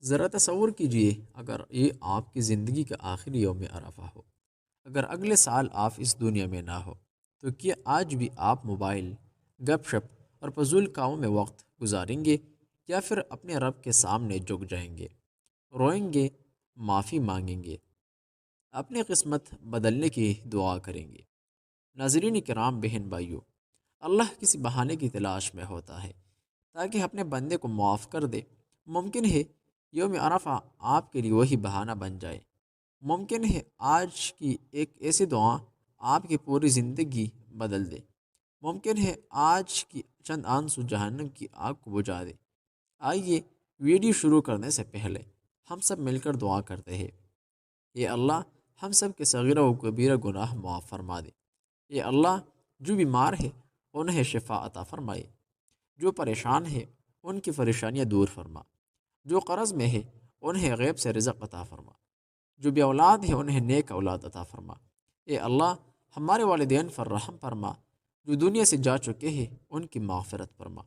ذرا تصور کیجئے اگر یہ آپ کی زندگی کا آخری یوم عرفہ ہو، اگر اگلے سال آپ اس دنیا میں نہ ہو، تو کیا آج بھی آپ موبائل، گپ شپ اور فضول کاموں میں وقت گزاریں گے، یا پھر اپنے رب کے سامنے جھک جائیں گے، روئیں گے، معافی مانگیں گے، اپنی قسمت بدلنے کی دعا کریں گے؟ ناظرین کرام، بہن بھائیوں، اللہ کسی بہانے کی تلاش میں ہوتا ہے تاکہ اپنے بندے کو معاف کر دے۔ ممکن ہے یوم عرفہ آپ کے لیے وہی بہانہ بن جائے۔ ممکن ہے آج کی ایک ایسی دعا آپ کی پوری زندگی بدل دے۔ ممکن ہے آج کی چند آنسو جہنم کی آگ کو بجھا دے۔ آئیے ویڈیو شروع کرنے سے پہلے ہم سب مل کر دعا کرتے ہیں۔ اے اللہ، ہم سب کے صغیرہ و کبیرہ گناہ معاف فرما دے۔ اے اللہ، جو بیمار ہے انہیں شفا عطا فرمائے، جو پریشان ہے ان کی پریشانیاں دور فرما، جو قرض میں ہے انہیں غیب سے رزق عطا فرما، جو بے اولاد ہے انہیں نیک اولاد عطا فرما۔ اے اللہ، ہمارے والدین پر رحم فرما، جو دنیا سے جا چکے ہیں ان کی مغفرت فرما،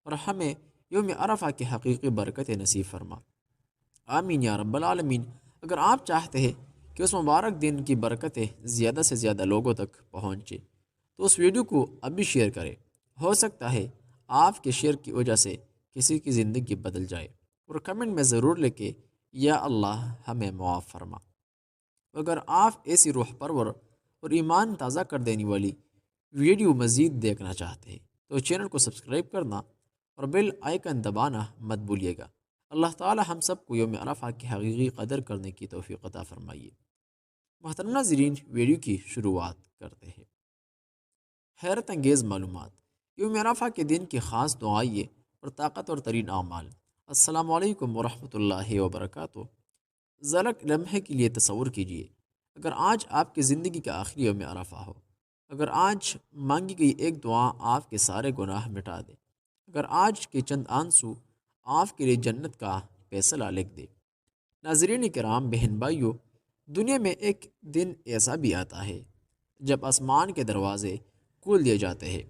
اور ہمیں یوم عرفہ کی حقیقی برکت نصیب فرما۔ آمین یا رب العالمین۔ اگر آپ چاہتے ہیں کہ اس مبارک دن کی برکتیں زیادہ سے زیادہ لوگوں تک پہنچے تو اس ویڈیو کو ابھی شیئر کریں۔ ہو سکتا ہے آپ کے شیئر کی وجہ سے کسی کی زندگی بدل جائے، اور کمنٹ میں ضرور لکھیں یا اللہ ہمیں معاف فرما۔ اگر آپ ایسی روح پرور اور ایمان تازہ کر دینے والی ویڈیو مزید دیکھنا چاہتے ہیں تو چینل کو سبسکرائب کرنا اور بیل آئیکن دبانا مت بھولیے گا۔ اللہ تعالی ہم سب کو یوم عرفہ کی حقیقی قدر کرنے کی توفیق عطا فرمائیے۔ محترم ناظرین، ویڈیو کی شروعات کرتے ہیں۔ حیرت انگیز معلومات، یوم عرفہ کے دن کی خاص دعائیں اور طاقتور ترین اعمال۔ السلام علیکم ورحمۃ اللہ وبرکاتہ۔ ذرا لمحے کے لیے تصور کیجیے اگر آج آپ کی زندگی کا آخری یوم عرفہ ہو، اگر آج مانگی گئی ایک دعا آپ کے سارے گناہ مٹا دے، اگر آج کے چند آنسو آپ کے لیے جنت کا فیصلہ لکھ دے۔ ناظرین کرام، بہن بھائیوں، دنیا میں ایک دن ایسا بھی آتا ہے جب آسمان کے دروازے کھول دیے جاتے ہیں،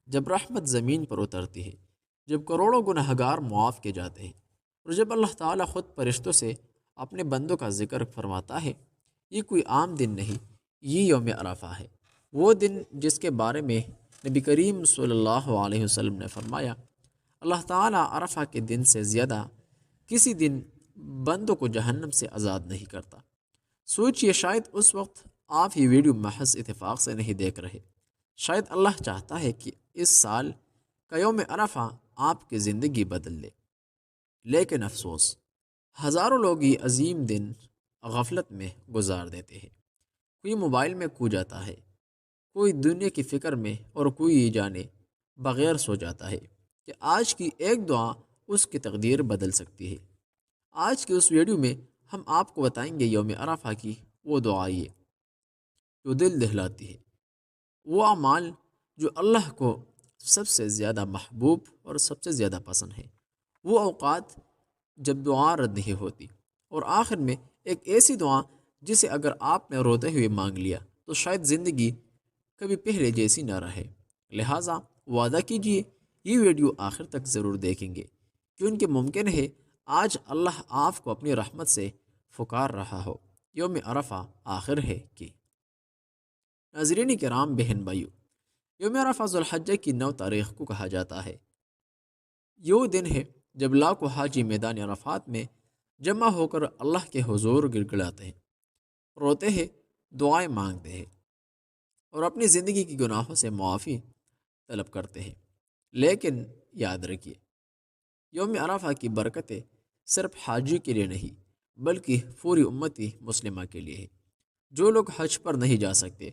جب رحمت زمین پر اترتی ہے، جب کروڑوں گنہگار معاف کیے جاتے ہیں، اور جب اللہ تعالیٰ خود فرشتوں سے اپنے بندوں کا ذکر فرماتا ہے۔ یہ کوئی عام دن نہیں، یہ یوم عرفہ ہے، وہ دن جس کے بارے میں نبی کریم صلی اللہ علیہ وسلم نے فرمایا، اللہ تعالیٰ عرفہ کے دن سے زیادہ کسی دن بندوں کو جہنم سے آزاد نہیں کرتا۔ سوچئے، شاید اس وقت آپ یہ ویڈیو محض اتفاق سے نہیں دیکھ رہے، شاید اللہ چاہتا ہے کہ اس سال کا یوم عرفہ آپ کی زندگی بدل دے۔ لیکن افسوس، ہزاروں لوگ یہ عظیم دن غفلت میں گزار دیتے ہیں۔ کوئی موبائل میں کھو جاتا ہے، کوئی دنیا کی فکر میں، اور کوئی یہ جانے بغیر سو جاتا ہے کہ آج کی ایک دعا اس کی تقدیر بدل سکتی ہے۔ آج کی اس ویڈیو میں ہم آپ کو بتائیں گے یوم عرفہ کی وہ دعائیں جو دل دہلاتی ہے، وہ اعمال جو اللہ کو سب سے زیادہ محبوب اور سب سے زیادہ پسند ہے، وہ اوقات جب دعا رد نہیں ہوتی، اور آخر میں ایک ایسی دعا جسے اگر آپ نے روتے ہوئے مانگ لیا تو شاید زندگی کبھی پہلے جیسی نہ رہے۔ لہٰذا وعدہ کیجئے یہ ویڈیو آخر تک ضرور دیکھیں گے، کیونکہ ممکن ہے آج اللہ آپ کو اپنی رحمت سے پکار رہا ہو۔ یوم عرفہ آخر ہے کہ ناظرین کرام، بہن بھائیو، یوم عرفہ ذو الحجہ کی 9 تاریخ کو کہا جاتا ہے۔ یہ وہ دن ہے جب لاکھوں حاجی میدان عرفات میں جمع ہو کر اللہ کے حضور گڑگڑاتے ہیں، روتے ہیں، دعائیں مانگتے ہیں، اور اپنی زندگی کی گناہوں سے معافی طلب کرتے ہیں۔ لیکن یاد رکھیے، یوم عرفہ کی برکتیں صرف حاجی کے لیے نہیں بلکہ پوری امتی مسلمہ کے لیے ہے۔ جو لوگ حج پر نہیں جا سکتے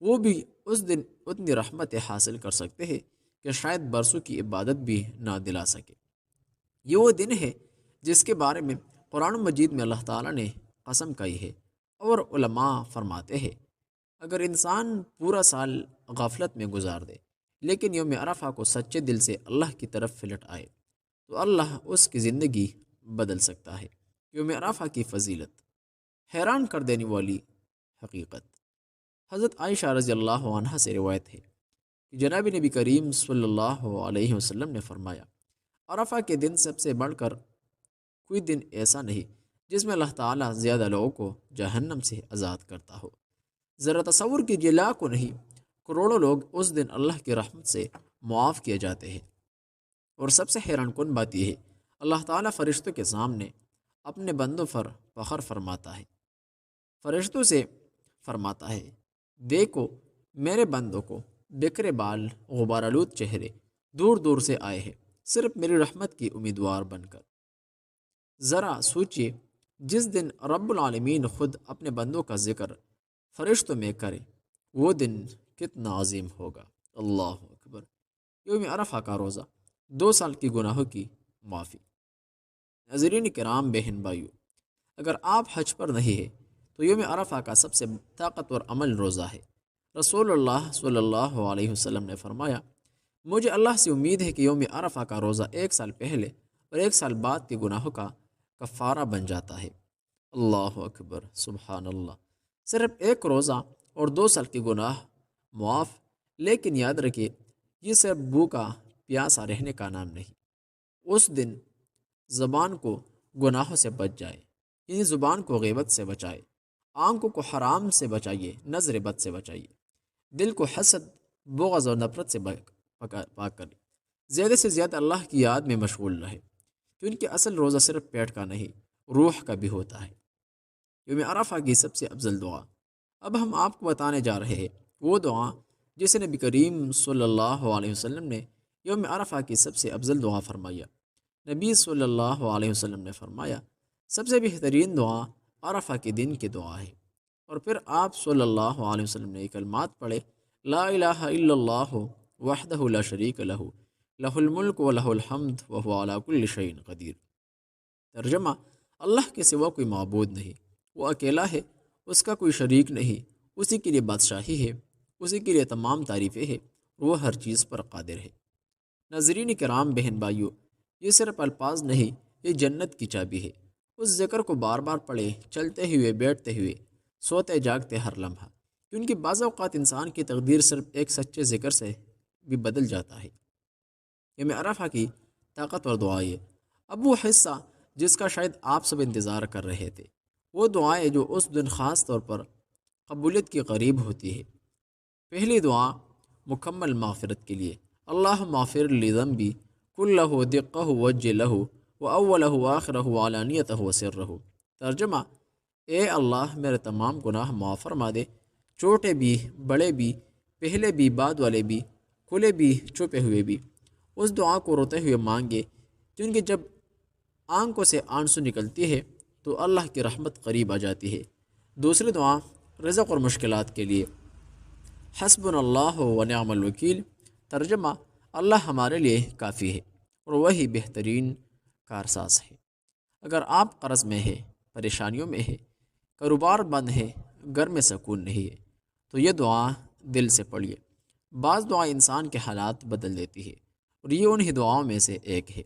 وہ بھی اس دن اتنی رحمتیں حاصل کر سکتے ہیں کہ شاید برسوں کی عبادت بھی نہ دلا سکے۔ یہ وہ دن ہے جس کے بارے میں قرآن مجید میں اللہ تعالیٰ نے قسم کہی ہے، اور علماء فرماتے ہیں اگر انسان پورا سال غفلت میں گزار دے لیکن یوم عرفہ کو سچے دل سے اللہ کی طرف پلٹ آئے تو اللہ اس کی زندگی بدل سکتا ہے۔ یوم عرفہ کی فضیلت، حیران کر دینے والی حقیقت۔ حضرت عائشہ رضی اللہ عنہا سے روایت ہے کہ جناب نبی کریم صلی اللہ علیہ وسلم نے فرمایا، عرفہ کے دن سب سے بڑھ کر کوئی دن ایسا نہیں جس میں اللہ تعالیٰ زیادہ لوگوں کو جہنم سے آزاد کرتا ہو۔ ذرا تصور کیجیے، لاکھوں نہیں کروڑوں لوگ اس دن اللہ کی رحمت سے معاف کیے جاتے ہیں۔ اور سب سے حیران کن بات یہ ہے، اللہ تعالیٰ فرشتوں کے سامنے اپنے بندوں پر فخر فرماتا ہے، فرشتوں سے فرماتا ہے، دیکھو میرے بندوں کو، بکھرے بال، غبار آلود چہرے دور دور سے آئے ہیں، صرف میری رحمت کی امیدوار بن کر۔ ذرا سوچئے، جس دن رب العالمین خود اپنے بندوں کا ذکر فرشتوں میں کرے، وہ دن کتنا عظیم ہوگا۔ اللہ اکبر۔ یوم عرفہ کا روزہ، 2 سال کی گناہوں کی معافی۔ ناظرین کرام، بہن بھائیو، اگر آپ حج پر نہیں ہیں تو یوم عرفہ کا سب سے طاقتور عمل روزہ ہے۔ رسول اللہ صلی اللہ علیہ وسلم نے فرمایا، مجھے اللہ سے امید ہے کہ یوم عرفہ کا روزہ 1 سال پہلے اور 1 سال بعد کے گناہوں کا کفارہ بن جاتا ہے۔ اللہ اکبر، سبحان اللہ۔ صرف ایک روزہ اور 2 سال کے گناہ معاف، لیکن یاد رکھیے، یہ صرف بھوکا پیاسا رہنے کا نام نہیں۔ اس دن زبان کو گناہوں سے بچ جائے، یعنی زبان کو غیبت سے بچائے، آنکھوں کو حرام سے بچائیے، نظر بد سے بچائیے، دل کو حسد، بغض اور نفرت سے پاک کریں، زیادہ سے زیادہ اللہ کی یاد میں مشغول رہے، کیونکہ اصل روزہ صرف پیٹ کا نہیں، روح کا بھی ہوتا ہے۔ یوم عرفہ کی سب سے افضل دعا اب ہم آپ کو بتانے جا رہے ہیں، وہ دعا جسے نبی کریم صلی اللہ علیہ وسلم نے یوم عرفہ کی سب سے افضل دعا فرمایا۔ نبی صلی اللہ علیہ وسلم نے فرمایا، سب سے بہترین دعا عرفہ کے دن کی دعا ہے، اور پھر آپ صلی اللہ علیہ وسلم نے یہ کلمات پڑھے، لا الہ الا اللہ وحدہ لا شریک لہ، لہ الملک و لہ الحمد وہو علی کل شیء قدیر۔ ترجمہ، اللہ کے سوا کوئی معبود نہیں، وہ اکیلا ہے، اس کا کوئی شریک نہیں، اسی کے لیے بادشاہی ہے، اسی کے لیے تمام تعریفیں ہیں، وہ ہر چیز پر قادر ہے۔ ناظرین کرام، بہن بھائیو، یہ صرف الفاظ نہیں، یہ جنت کی چابی ہے۔ اس ذکر کو بار بار پڑھے، چلتے ہوئے، بیٹھتے ہوئے، سوتے جاگتے ہر لمحہ، کیونکہ بعض اوقات انسان کی تقدیر صرف ایک سچے ذکر سے بھی بدل جاتا ہے۔ یوم عرفہ کی طاقتور دعائیں، اب وہ حصہ جس کا شاید آپ سب انتظار کر رہے تھے، وہ دعائیں جو اس دن خاص طور پر قبولیت کے قریب ہوتی ہے۔ پہلی دعا مکمل مغفرت کے لیے، اللہم اغفر لی ذنبی کلہ دقہ وجلہ واولہ وآخرہ وعلانیتہ وسرہ۔ ترجمہ، اے اللہ میرے تمام گناہ معاف فرما دے، چھوٹے بھی، بڑے بھی، پہلے بھی، بعد والے بھی، کھلے بھی، چھپے ہوئے بھی۔ اس دعا کو روتے ہوئے مانگے، کیونکہ جب آنکھوں سے آنسو نکلتی ہے تو اللہ کی رحمت قریب آ جاتی ہے۔ دوسری دعا رزق اور مشکلات کے لیے، حسبنا اللہ و نعم الوکیل۔ ترجمہ، اللہ ہمارے لیے کافی ہے اور وہی بہترین کارساز ہے۔ اگر آپ قرض میں ہے، پریشانیوں میں ہے، کاروبار بند ہے، گھر میں سکون نہیں ہے، تو یہ دعا دل سے پڑھیے۔ بعض دعا انسان کے حالات بدل دیتی ہے، اور یہ انہی دعاؤں میں سے ایک ہے۔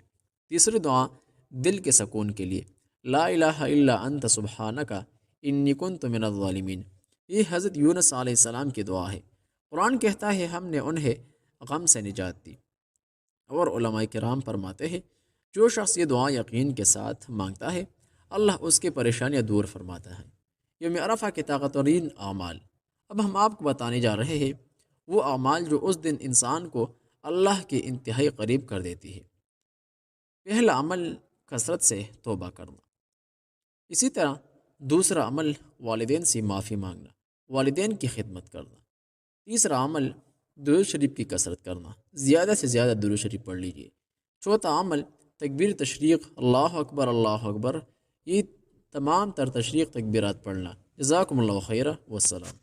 تیسری دعا دل کے سکون کے لیے، لا الہ الا انت سبحانک انی کنت من الظالمین۔ یہ حضرت یونس علیہ السلام کی دعا ہے۔ قرآن کہتا ہے ہم نے انہیں غم سے نجات دی، اور علماء کرام فرماتے ہیں جو شخص یہ دعا یقین کے ساتھ مانگتا ہے، اللہ اس کی پریشانیاں دور فرماتا ہے۔ یوم عرفہ کے طاقتورین اعمال، اب ہم آپ کو بتانے جا رہے ہیں وہ اعمال جو اس دن انسان کو اللہ کے انتہائی قریب کر دیتی ہے۔ پہلا عمل کثرت سے توبہ کرنا، اسی طرح دوسرا عمل والدین سے معافی مانگنا، والدین کی خدمت کرنا۔ تیسرا عمل درود شریف کی کثرت کرنا، زیادہ سے زیادہ درود شریف پڑھ لیجیے۔ چوتھا عمل تکبیر تشریق، اللہ اکبر اللہ اکبر، یہ تمام تر تشریق تکبیرات پڑھنا۔ جزاکم اللہ خیرہ، والسلام۔